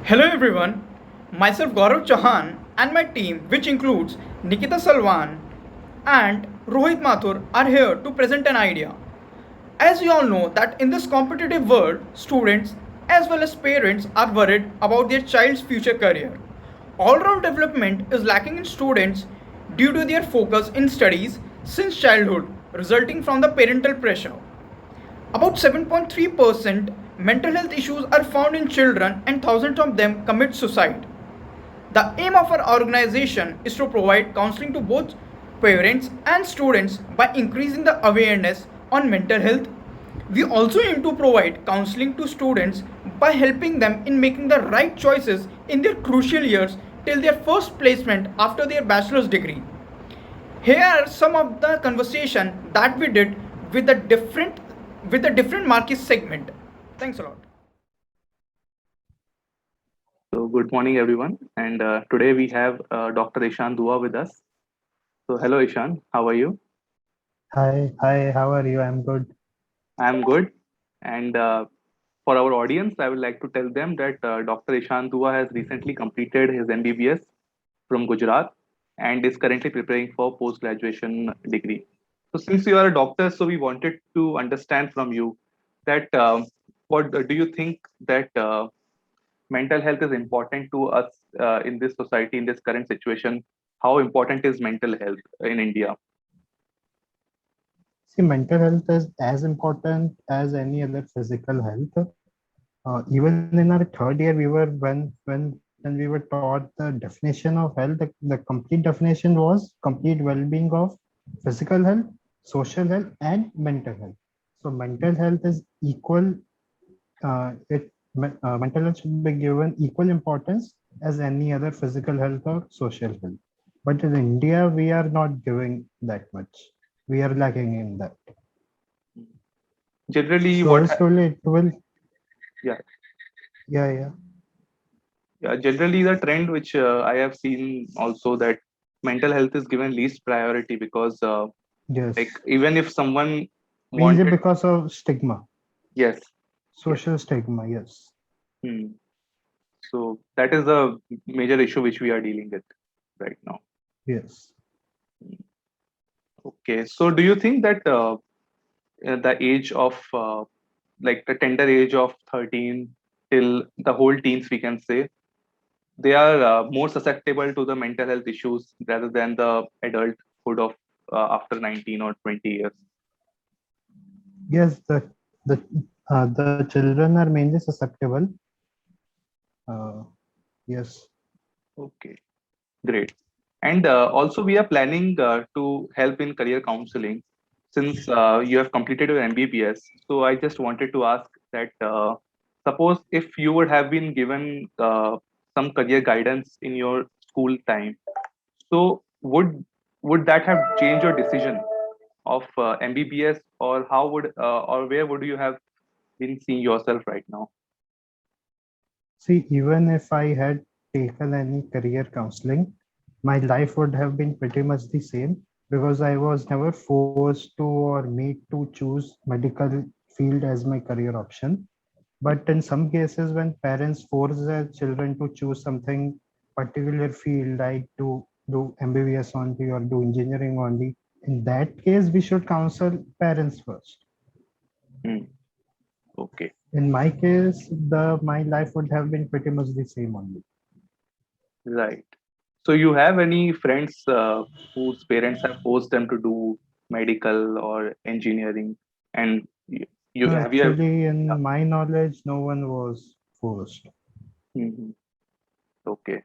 Hello everyone, myself Gaurav Chauhan and my team, which includes Nikita Salwan and Rohit Mathur, are here to present an idea. As we all know that in this competitive world, students as well as parents are worried about their child's future career. All-round development is lacking in students due to their focus in studies since childhood, resulting from the parental pressure. About 7.3% mental health issues are found in children and thousands of them commit suicide. The aim of our organization is to provide counseling to both parents and students by increasing the awareness on mental health. We also aim to provide counseling to students by helping them in making the right choices in their crucial years till their first placement after their bachelor's degree. Here are some of the conversation that we did with the different market segment. Thanks a lot. So good morning, everyone. And today we have Dr. Ishan Dua with us. So hello, Ishan. How are you? Hi, how are you? I'm good. I'm good. And for our audience, I would like to tell them that Dr. Ishan Dua has recently completed his MBBS from Gujarat and is currently preparing for post-graduation degree. So since you are a doctor, so we wanted to understand from you that what do you think that mental health is important to us in this society, in this current situation? How important is mental health in India? See, mental health is as important as any other physical health. Even in our third year, we were when we were taught the definition of health. The complete definition was complete well-being of physical health, social health, and mental health. So, mental health is equal. Mental health should be given equal importance as any other physical health or social health. But in India, we are not giving that much. We are lacking in that. Generally, Slowly, slowly, it will. yeah, Yeah. yeah, generally the trend which I have seen also that mental health is given least priority because like Yes. even if someone Mainly wanted, because of stigma, yes, yes. social stigma. Yes. Hmm. So that is the major issue which we are dealing with right now. Yes. Okay, so do you think that the age of like the tender age of 13 till the whole teens, we can say, they are more susceptible to the mental health issues rather than the adulthood of after 19 or 20 years? Yes. The children are mainly susceptible. Uh, yes. Okay, great. And also, we are planning to help in career counseling since you have completed your MBBS. So I just wanted to ask that suppose if you would have been given some career guidance in your school time, so would that have changed your decision of MBBS, or how would or where would you have been seeing yourself right now? See, even if I had taken any career counseling, my life would have been pretty much the same because I was never forced to or made to choose medical field as my career option. But in some cases, when parents force their children to choose something particular field, like to do MBBS only or do engineering only, in that case, we should counsel parents first. Hmm. Okay, In my case, the my life would have been pretty much the same only. right. So you have any friends whose parents have forced them to do medical or engineering, and you No, have you have, actually, yeah. in my knowledge, no one was forced. Mhm. Okay.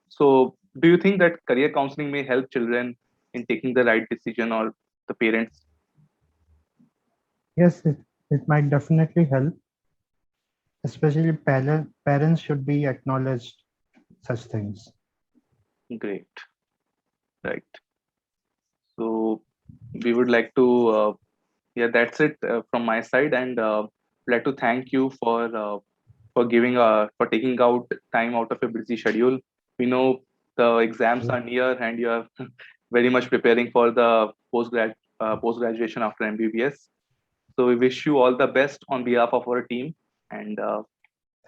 So do you think that career counseling may help children in taking the right decision, or the parents? Yes, it might definitely help, especially parents should be acknowledged such things. Great, right. So we would like to yeah, that's it from my side, and like to thank you for giving for taking out time out of your busy schedule. We know the exams are near, and you are very much preparing for the post graduation after MBBS. So we wish you all the best on behalf of our team, and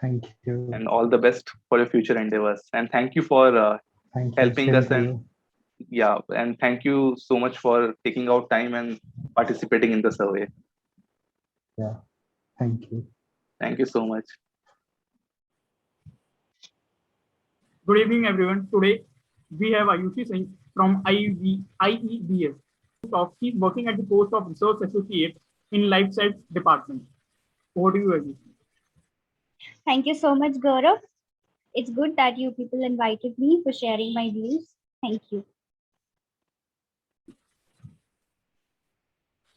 Thank you. and all the best for your future endeavors. And thank you for Thank you. helping Same us, to and you. yeah, and thank you so much for taking out time and participating in the survey. Yeah. Thank you. Thank you so much. Good evening, everyone. Today we have Ayushi Singh from IEBS. He's working at the post of Research Associate in Life Science Department. Over to you, Ayushi. Thank you so much, Gaurav. It's good that you people invited me for sharing my views. Thank you.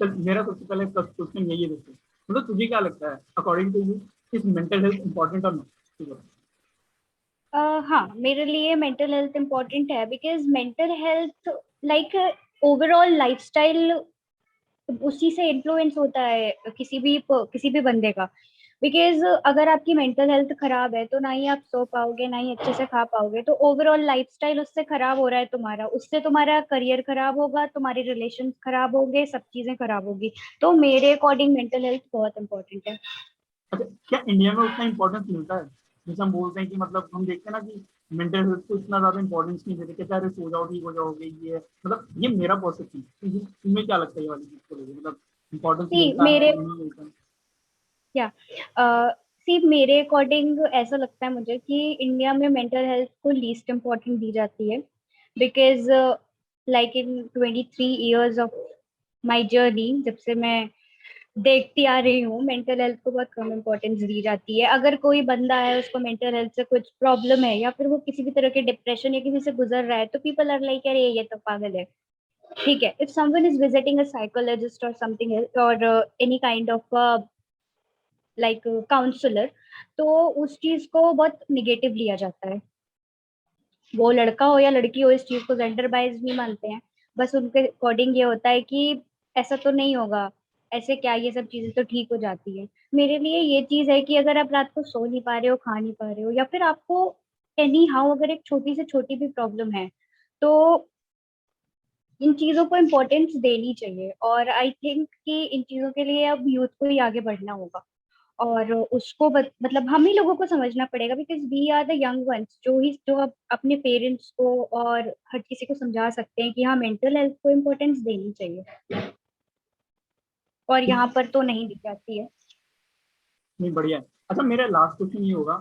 चल मेरा सबसे पहले first question यही है दोस्तों, मतलब तुझे क्या लगता है according to you is mental health important और नॉट? हाँ, मेरे लिए मेंटल हेल्थ इम्पोर्टेंट है because mental health like overall lifestyle उसी से इन्फ्लुएंस होता है किसी भी बंदे का। बिकॉज अगर आपकी मेंटल हेल्थ खराब है तो ना ही आप सो पाओगे, ना ही अच्छे से खा पाओगे, तो ओवरऑल लाइफस्टाइल उससे खराब हो रहा है तुम्हारा, उससे तुम्हारा करियर खराब होगा, तुम्हारे रिलेशन खराब होंगे, सब चीजें खराब होगी। तो मेरे अकॉर्डिंग मेंटल हेल्थ बहुत इंपॉर्टेंट है। अच्छा, क्या इंडिया में उतना इंपॉर्टेंस मिलता है जैसे हम बोलते हैं कि मतलब हम देखते हैं ना कि मेंटल हेल्थ को इतना ज्यादा इंपॉर्टेंस नहीं देते, कहते अरे सो जाओ ठीक हो जाओगे, ये मतलब ये मेरा परसेप्शन है। तुम्हें क्या लगता है ये वाली चीज को लेकर, मतलब इंपॉर्टेंस मिलता है मेरे नहीं मिलता है? या मेरे अकॉर्डिंग ऐसा लगता है मुझे कि इंडिया में मेंटल हेल्थ को लीस्ट इम्पोर्टेंट दी जाती है because like in 23 years of my journey, जब से मैं देखती आ रही हूँ, मेंटल हेल्थ को बहुत कम इम्पोर्टेंस दी जाती है। अगर कोई बंदा है उसको मेंटल हेल्थ से कुछ प्रॉब्लम है या फिर वो किसी भी तरह के डिप्रेशन या किसी से गुजर रहा है तो पीपल आर लाइक अरे ये तो पागल है, ठीक है। If someone is visiting a psychologist और समथिंग एल्स और any kind of like counsellor, तो उस चीज को बहुत निगेटिव लिया जाता है। वो लड़का हो या लड़की हो, इस चीज को जेंडर बाइज नहीं मानते हैं। बस उनके अकॉर्डिंग ये होता है कि ऐसा तो नहीं होगा, ऐसे क्या, ये सब चीजें तो ठीक हो जाती है। मेरे लिए ये चीज है कि अगर आप रात को सो नहीं पा रहे हो, खा नहीं पा रहे हो, या फिर आपको एनी हाउ अगर एक छोटी से छोटी भी प्रॉब्लम है, तो इन चीजों को इम्पोर्टेंस देनी चाहिए। और आई थिंक कि इन चीजों के लिए अब यूथ को ही आगे बढ़ना होगा और उसको मतलब हम ही लोगों को समझना पड़ेगा because we are the young ones जो अब अपने पेरेंट्स को और हर किसी को समझा सकते हैं कि हाँ मेंटल हेल्थ को इम्पोर्टेंस देनी चाहिए, और यहाँ पर तो नहीं दी जाती है। नहीं, बढ़िया है। अच्छा, मेरा लास्ट क्वेश्चन ये होगा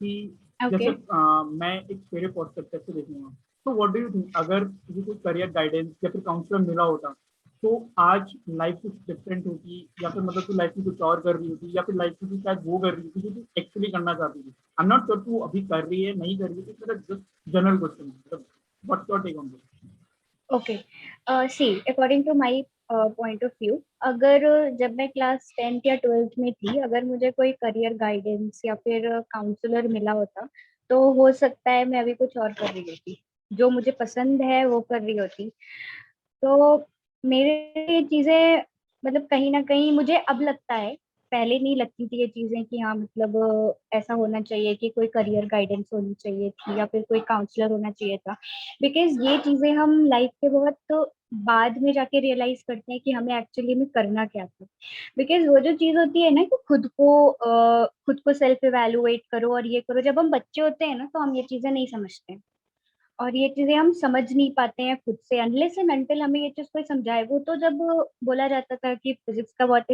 कि जैसे ओके, मैं एक मेरे पर्सपेक्टिव से देखूंगा, तो व्हाट डू यू थिंक अगर मुझे कोई करियर गाइडेंस या फिर काउंसलर मिला होता तो आज लाइफ कुछ डिफरेंट होती, या फिर मतलब तू लाइफ में कुछ और कर रही होती, या फिर लाइफ में तू शायद वो कर रही होती जो तू एक्चुअली करना चाहती थी? आई एम नॉट श्योर तू अभी कर रही है नहीं कर रही है, तो जस्ट जनरल क्वेश्चन, मतलब what's your take on this? Okay. See according to my point of view, अगर जब मैं क्लास 10th या 12th में थी, अगर मुझे कोई करियर गाइडेंस या फिर काउंसलर मिला होता तो हो सकता है मैं अभी कुछ और कर रही होती, जो मुझे पसंद है वो कर रही होती। तो मेरे ये चीजें मतलब कहीं ना कहीं मुझे अब लगता है, पहले नहीं लगती थी ये चीजें कि हाँ मतलब ऐसा होना चाहिए कि कोई करियर गाइडेंस होनी चाहिए थी या फिर कोई काउंसलर होना चाहिए था। बिकॉज ये चीजें हम लाइफ के बहुत बाद में जाके रियलाइज करते हैं कि हमें एक्चुअली में करना क्या था। बिकॉज वो जो चीज होती है ना कि खुद को सेल्फ इवेलुएट करो और ये करो, जब हम बच्चे होते हैं ना तो हम ये चीजें नहीं समझते हैं और ये चीजें हम समझ नहीं पाते हैं खुद से अनलेस एंड अनटिल हमें ये चीज कोई समझाए। वो तो जब बोला जाता था कि फिजिक्स का बहुत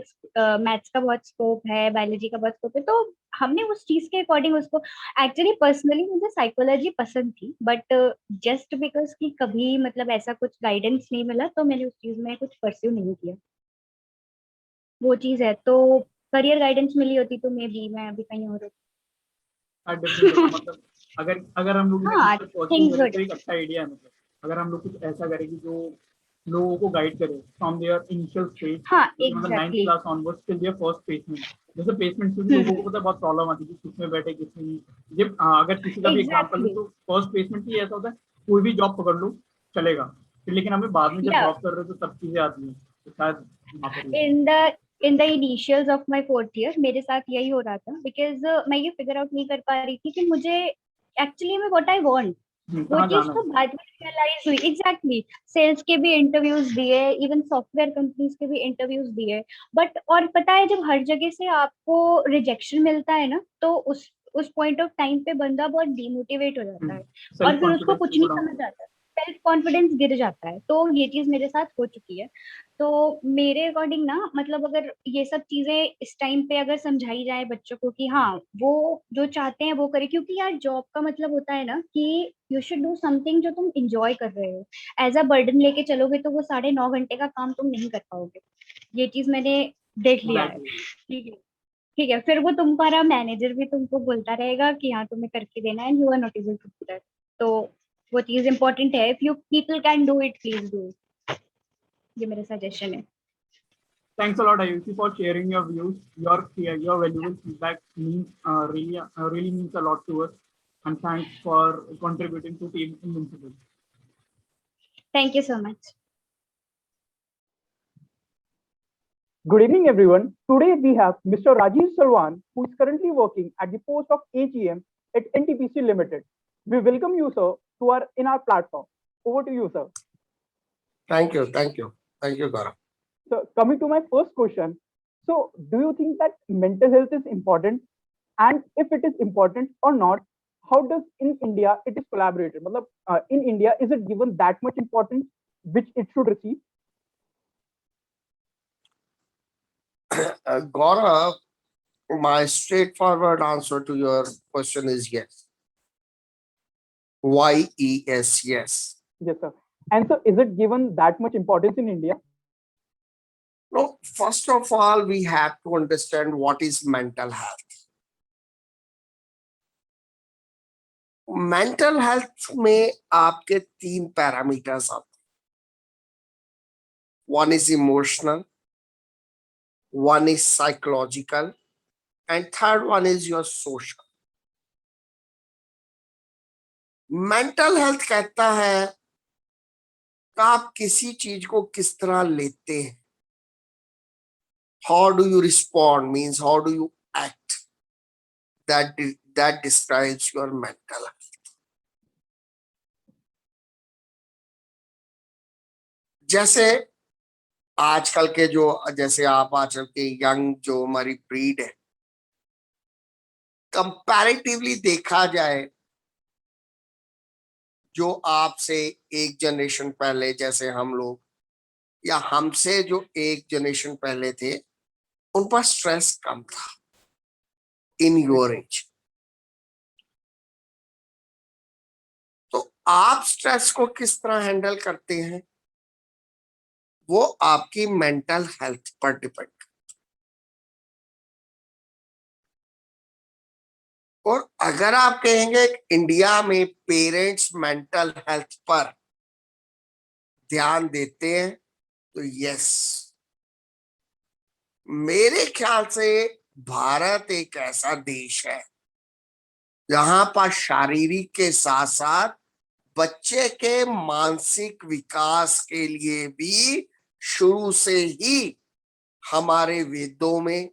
मैथ्स का बहुत स्कोप है, बायोलॉजी का बहुत स्कोप है, तो हमने उस चीज के अकॉर्डिंग उसको, एक्चुअली पर्सनली मुझे साइकोलॉजी पसंद थी बट जस्ट बिकॉज कि कभी मतलब ऐसा कुछ गाइडेंस नहीं मिला तो मैंने उस चीज में कुछ परस्यू नहीं किया। वो चीज है, तो करियर गाइडेंस मिली होती तो मैं अभी कहीं और होती। डिफरेंट होता, मतलब अगर अगर हम लोग इस चीज हाँ, पर पॉजिटिव थिंग्स करें गुड। तो एक अच्छा आइडिया है। मतलब अगर हम लोग कुछ ऐसा करें कि जो लोगों को गाइड करे फ्रॉम देयर इनिशियल स्टेज, हाँ, जैसे मतलब 9th exactly. Class onwards till there first placement. जैसे प्लेसमेंट में भी लोगों को पता है बहुत प्रॉब्लम आती है किस में बैठे किस में नहीं। जब अगर किसी का भी एग्जांपल लूं एग्जैक्टली। तो फर्स्ट प्लेसमेंट ही ऐसा होता है, कोई भी जॉब पकड़ लो चलेगा, फिर लेकिन हमें बाद में जब या जॉब कर रहे हो तो सब चीजें आती हैं, तो शायद वहाँ पर ही in the initials of my 4th year मेरे साथ यही हो रहा था बिकॉज मैं ये फिगर आउट नहीं कर पा रही थी कि मुझे एक्चुअली में व्हाट आई वांट। वो कहाँ चीज जाना तो है। बाद में रियलाइज हुई। एग्जैक्टली, सेल्स के भी इंटरव्यूज दिए, इवन सॉफ्टवेयर कंपनीज के भी इंटरव्यूज दिए, बट और पता है जब हर जगह से आपको रिजेक्शन मिलता है ना तो उस पॉइंट ऑफ टाइम पे बंदा बहुत डिमोटिवेट हो जाता है और सेल्फ फिर उसको कॉन्फिडेंस कुछ go नहीं down. समझ आता, सेल्फ कॉन्फिडेंस गिर जाता है। तो ये चीज मेरे साथ हो चुकी है। तो मेरे अकॉर्डिंग ना, मतलब अगर ये सब चीजें इस टाइम पे अगर समझाई जाए बच्चों को कि हाँ वो जो चाहते हैं वो करें, क्योंकि यार जॉब का मतलब होता है ना कि यू शुड डू समथिंग जो तुम इंजॉय कर रहे हो। एज अ बर्डन लेके चलोगे तो वो 9.5 घंटे का काम तुम नहीं कर पाओगे। ये चीज मैंने देख लिया है। Exactly. ठीक है, ठीक है, फिर वो तुम्हारा मैनेजर भी तुमको बोलता रहेगा कि हाँ तुम्हें करके देना है, and you are not able to do that. तो वो चीज इंपॉर्टेंट है, if you people can do it please do. ये मेरा सजेशन है। Thanks a lot, Ayushi, for sharing your views. Your valuable feedback means really means a lot to us. And thanks for contributing to Team Invincible. Thank you so much. Good evening, everyone. Today we have Mr. Rajiv Salwan, who is currently working at the post of AGM at NTPC Limited. We welcome you, sir, in our platform. Over to you, sir. Thank you, Gaurav. So, coming to my first question, so do you think that mental health is important? And if it is important or not, how does in India it is collaborated? Matlab, in India, is it given that much importance which it should receive? Gaurav, my straightforward answer to your question is yes. YES, yes. Yes, sir. And so, is it given that much importance in India? No, first of all, we have to understand what is mental health. Mental health में आपके 3 parameters आते हैं। One is emotional, one is psychological and third one is your social. Mental health कहता है कि आप किसी चीज को किस तरह लेते हैं। How do you respond means how do you act, that describes your mental health. जैसे आजकल के जैसे आप आजकल के यंग जो हमारी ब्रीड है, कंपैरेटिवली देखा जाए जो आपसे एक जनरेशन पहले, जैसे हम लोग या हमसे जो एक जनरेशन पहले थे, उन पर स्ट्रेस कम था इन योर एज। तो आप स्ट्रेस को किस तरह हैंडल करते हैं वो आपकी मेंटल हेल्थ पर डिपेंड करता है। और अगर आप कहेंगे इंडिया में पेरेंट्स मेंटल हेल्थ पर ध्यान देते हैं तो यस, मेरे ख्याल से भारत एक ऐसा देश है जहां पर शारीरिक के साथ साथ बच्चे के मानसिक विकास के लिए भी शुरू से ही हमारे वेदों में,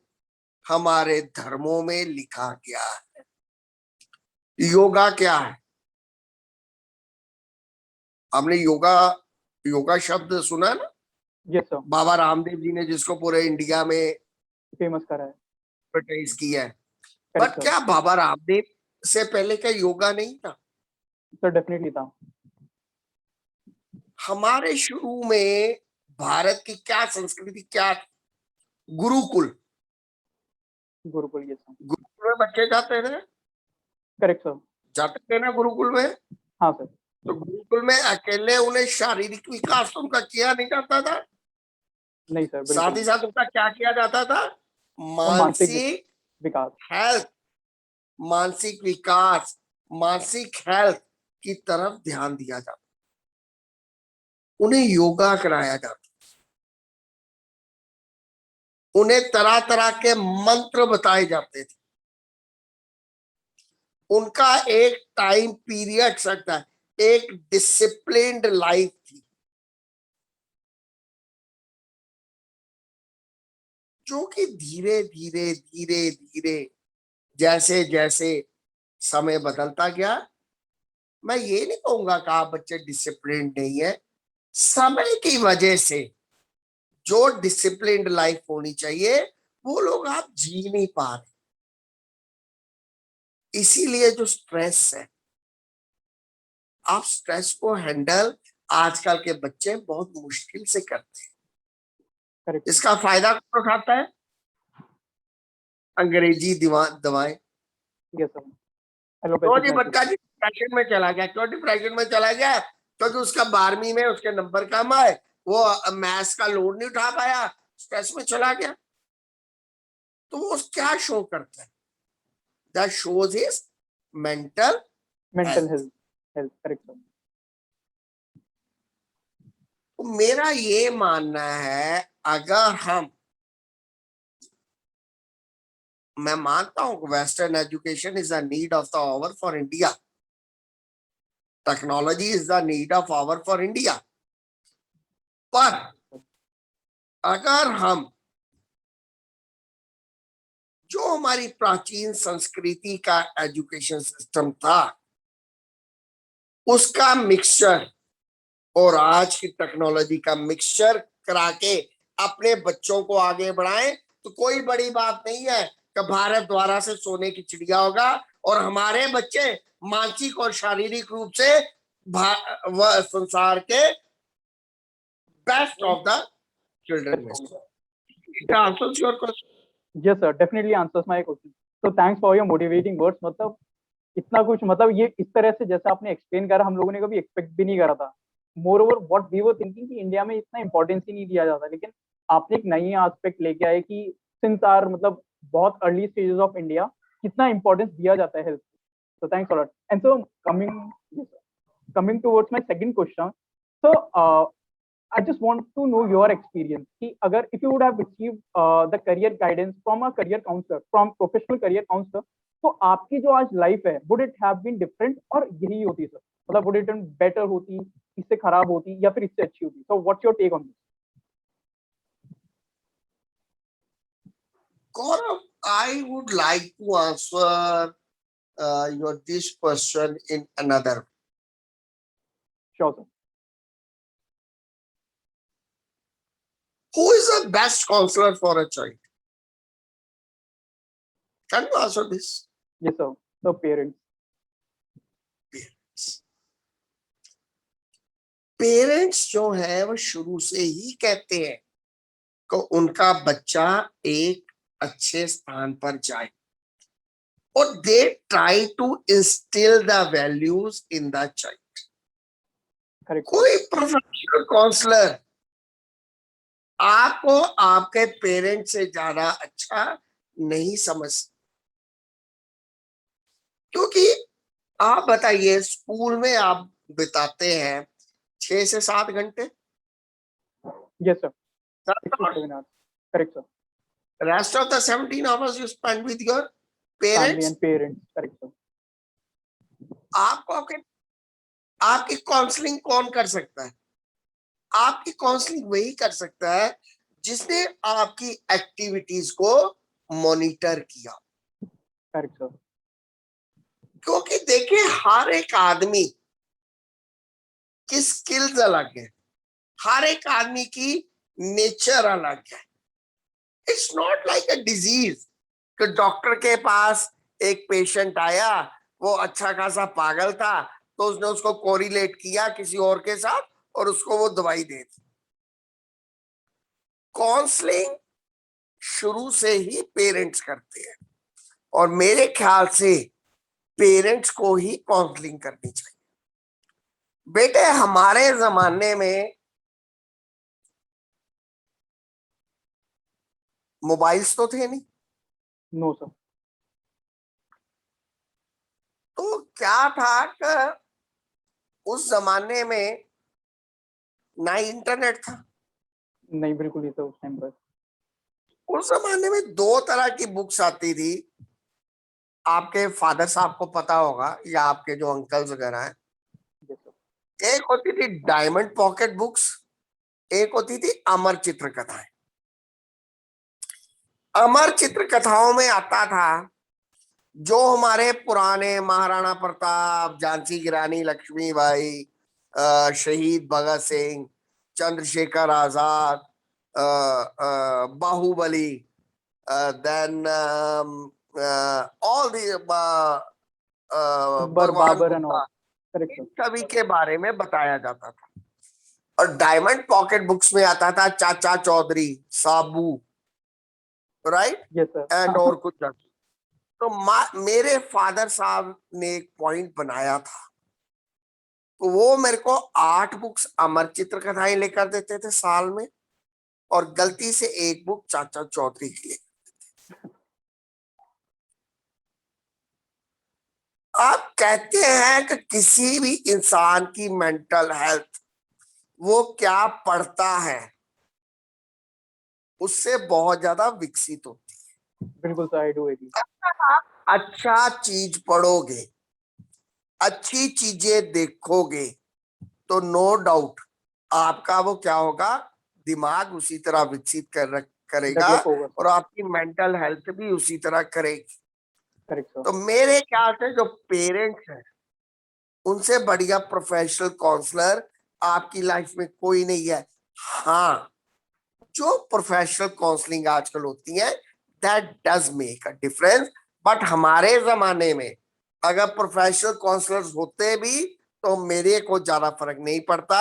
हमारे धर्मों में लिखा गया है। योगा क्या है? आपने योगा शब्द सुना है ना? Yes, sir. बाबा रामदेव जी ने जिसको पूरे इंडिया में फेमस करा है। एडवर्टाइज किया है। Correct, but sir. क्या बाबा रामदेव से पहले का योगा नहीं था? Sir, definitely था। हमारे शुरू में भारत की क्या संस्कृति, क्या गुरुकुल गुरुकुल, yes, sir. गुरुकुल में बच्चे जाते थे, Correct, sir. जाते थे ना गुरुकुल में। हाँ सर। तो गुरुकुल में अकेले उन्हें शारीरिक विकास तो उनका किया नहीं जाता था, नहीं सर, बिल्कुल साथ ही साथ उनका क्या किया जाता था? मानसिक विकास। हेल्थ, मानसिक विकास, मानसिक हेल्थ की तरफ ध्यान दिया जाता, उन्हें योगा कराया जाता, उन्हें तरह तरह के मंत्र बताए जाते थे। उनका एक टाइम पीरियड सकता है, एक डिसिप्लिन्ड लाइफ थी जो कि धीरे धीरे धीरे धीरे जैसे जैसे समय बदलता गया, मैं ये नहीं कहूंगा कि आप बच्चे डिसिप्लिन्ड नहीं है, समय की वजह से जो डिसिप्लिन्ड लाइफ होनी चाहिए वो लोग आप जी नहीं पा रहे। इसीलिए जो स्ट्रेस है, आप स्ट्रेस को हैंडल आजकल के बच्चे बहुत मुश्किल से करते हैं। करेक्ट। इसका फायदा कौन उठाता है? अंग्रेजी दवाएं। Yes sir. तो एलोपैथिक जी मेडिसिन। बच्चा डिप्रेशन में चला गया। क्यों डिप्रेशन में चला गया? क्योंकि उसका 12वीं में उसके नंबर कम आए, वो मैथ्स का लोड नहीं उठा पाया, स्ट्रेस में चला गया। तो वो क्या शो करता है? That shows his mental mental health. Correct sir. तो मेरा ये मानना है, अगर मैं मानता हूं western education is the need of the hour for India, technology is the need of hour for India, पर अगर हम जो हमारी प्राचीन संस्कृति का एजुकेशन सिस्टम था उसका मिक्सचर और आज की टेक्नोलॉजी का मिक्सचर करा के अपने बच्चों को आगे बढ़ाएं, तो कोई बड़ी बात नहीं है कि भारत द्वारा से सोने की चिड़िया होगा और हमारे बच्चे मानसिक और शारीरिक रूप से संसार के बेस्ट ऑफ द चिल्ड्रन में। It answers your question. Yes sir, definitely answers my question. So thanks for your motivating words. मतलब इतना कुछ, मतलब ये इस तरह से जैसे आपने एक्सप्लेन करा, हम लोगों ने कभी एक्सपेक्ट भी नहीं करा था। Moreover what we were thinking कि इंडिया में इतना इंपॉर्टेंस ही नहीं दिया जाता, लेकिन आपने एक नई एस्पेक्ट लेके आए कि सिंस आर मतलब बहुत अर्ली स्टेजेस ऑफ इंडिया कितना इंपॉर्टेंस दिया जाता है health. So thanks a lot. And so coming towards my second question, so I just want to know your experience. कि अगर if you would have received the career guidance from a career counselor, from professional career counselor, तो आपकी जो आज life है would it have been different और यही होती सर? मतलब would it have been better होती, इससे खराब होती या फिर इससे अच्छी होती? So what's your take on this? Gaurav, I would like to answer your this question in another way. Sure sir. Who is the best counselor for a child? Can you answer this? Yes sir. So parents. Parents जो है वो शुरू से ही कहते हैं कि उनका बच्चा एक अच्छे स्थान पर जाए, और they try to instil the values in the child. Correct. कोई प्रोफेशनल काउंसलर आपको आपके पेरेंट्स से ज्यादा अच्छा नहीं समझ, क्योंकि आप बताइए स्कूल में आप बिताते हैं 6 से 7 घंटे, Yes sir. 6 to 7 hours. Correct sir. rest of the 17 hours you spend with your Family parents. and parents. Correct sir. आपकी काउंसलिंग कौन कर सकता है? आपकी काउंसलिंग वही कर सकता है जिसने आपकी एक्टिविटीज को मॉनिटर किया। Correct sir. क्योंकि देखिए हर एक आदमी की स्किल्स अलग है, हर एक आदमी की नेचर अलग है। It's not like a disease कि डॉक्टर के पास एक पेशेंट आया, वो अच्छा खासा पागल था, तो उसने उसको कोरिलेट किया किसी और के साथ और उसको वो दवाई दे दी। काउंसलिंग शुरू से ही पेरेंट्स करते हैं, और मेरे ख्याल से पेरेंट्स को ही काउंसलिंग करनी चाहिए। बेटे हमारे जमाने में मोबाइल्स तो थे नहीं, No sir. तो क्या था कि उस जमाने में ना इंटरनेट था। नहीं बिल्कुल ही सर उस टाइम पर। उस जमाने में 2 तरह की बुक्स आती थी, आपके फादर साहब को पता होगा या आपके जो अंकल्स वगैरह हैं। Yes sir. एक होती थी डायमंड पॉकेट बुक्स, एक होती थी अमर चित्र कथाएं। अमर चित्र कथाओं में आता था जो हमारे पुराने महाराणा प्रताप, झांसी की रानी लक्ष्मीबाई, शहीद Bhagat Singh, Chandrashekhar Azad, Baahubali, then all the Akbar, भगवान Babur and all. Buddha, correct in sir. सभी के बारे में बताया जाता था। और डायमंड पॉकेट बुक्स में आता था चाचा चौधरी, साबू, राइट, यस सर। एंड और कुछ। तो मेरे फादर साहब ने एक पॉइंट बनाया था, तो वो मेरे को 8 बुक्स अमर चित्र कथाएं लेकर देते थे साल में, और गलती से 1 बुक चाचा चौधरी की लेकर। आप कहते हैं कि किसी भी इंसान की मेंटल हेल्थ वो क्या पढ़ता है उससे बहुत ज्यादा विकसित होती बिल्कुल सर, आई डू एग्री। है। अच्छा चीज पढ़ोगे, अच्छी चीजें देखोगे, तो नो डाउट आपका वो क्या होगा, दिमाग उसी तरह विकसित करेगा, डेवलप होगा और सर। आपकी मेंटल हेल्थ भी उसी तरह करेगी। Correct sir. तो मेरे ख्याल से जो पेरेंट्स हैं, उनसे बढ़िया प्रोफेशनल काउंसलर आपकी लाइफ में कोई नहीं है। हाँ, जो प्रोफेशनल काउंसलिंग आजकल होती है, that does make a difference. But हमारे जमाने में अगर प्रोफेशनल काउंसलर्स होते भी, तो मेरे को ज्यादा फर्क नहीं पड़ता।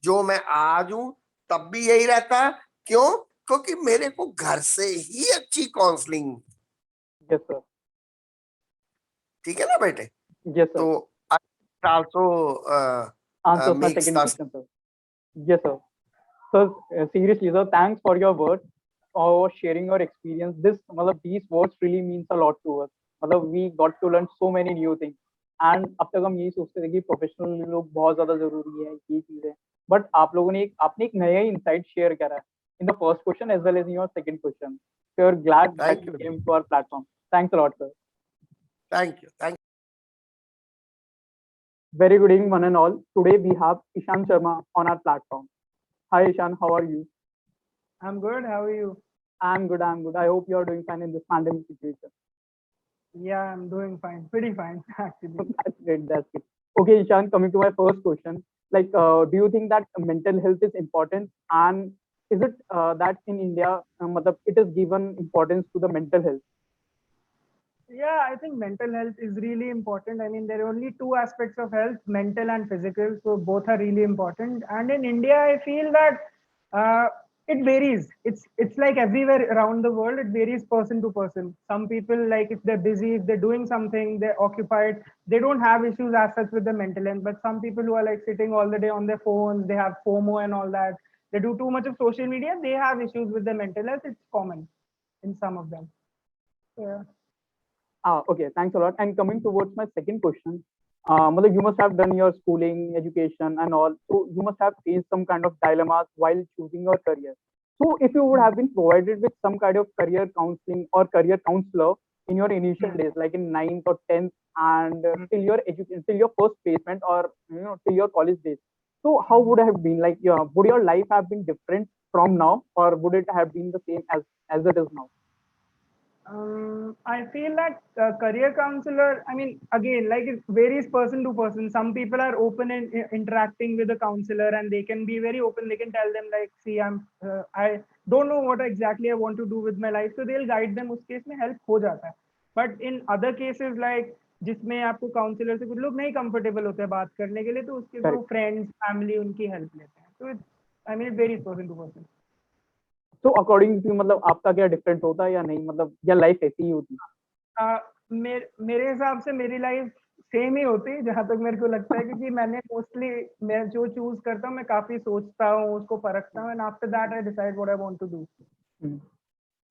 जो मैं आज हूं तब भी यही रहता। क्यों? क्योंकि मेरे को घर से ही अच्छी काउंसलिंग। Yes sir. ठीक है ना बेटे? Yes sir. तो also Answers my makes second the question sir. Yes sir. Sir, seriously sir, thanks for your words or sharing your experience. This मतलब these words really means a lot to us. मतलब we got to learn so many new things. And अब तक हम यही सोचते थे कि professional लोग बहुत ज्यादा जरूरी है, ये चीजें, बट आप लोगों ने आपने एक नया इंसाइट शेयर करा है in the first question as well as in your second question. So we're glad that thank you you, came to our platform. Thanks a lot sir. Thank you. Very good evening one and all. Today we have Ishan Sharma on our platform. Hi Ishan, how are you? I'm good. How are you? I'm good. I'm good. I hope you're doing fine in this pandemic situation. Yeah, I'm doing fine. Pretty fine, actually. That's great. That's good. Okay, Ishan, coming to my first question, like, do you think that mental health is important, and is it that in India, matlab, it is given importance to the mental health? Yeah, I think mental health is really important. I mean, there are only two aspects of health, mental and physical. So both are really important. And in India, I feel that it varies. It's like everywhere around the world. It varies person to person. Some people, like if they're busy, if they're doing something, they're occupied, they don't have issues as such with the mental health. But some people who are like sitting all the day on their phones, they have FOMO and all that. They do too much of social media. They have issues with the mental health. It's common in some of them. Yeah. Okay, thanks a lot. And coming towards my second question, matlab, you must have done your schooling, education, and all. So you must have faced some kind of dilemmas while choosing your career. So if you would have been provided with some kind of career counseling or career counselor in your initial days, like in 9th or 10th, and till your education, till your first placement, or till your college days. So how would it have been? Like, would your life have been different from now, or would it have been the same as it is now? I feel that career counselor, I mean, again, like it varies person to person. Some people are open in interacting with a counselor, and they can be very open. They can tell them like, see, I don't know what exactly I want to do with my life. So they'll guide them. उस case में help हो जाता है. But in other cases like जिसमें आपको counsellor से कुछ लोग नहीं कंफर्टेबल होते हैं बात करने के लिए, तो उसके वो फ्रेंड्स, फैमिली उनकी हेल्प लेते हैं. तो I mean it varies person to person. तो अकॉर्डिंग टू मतलब आपका क्या डिफरेंट होता है या नहीं, मतलब या लाइफ ऐसी ही होती है? मेरे हिसाब से मेरी लाइफ सेम ही होती है जहां तक मेरे को लगता है, क्योंकि मैंने मोस्टली मैं जो चूज करता हूँ मैं काफी सोचता हूँ, उसको परखता हूँ, and after that I decide what I want to do.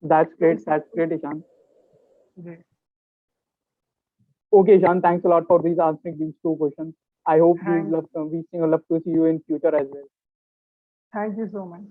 That's great Ishan. जी. Okay Ishan, thanks a lot for these answering these two questions. I hope we Thank love to see you in future as well. you so much.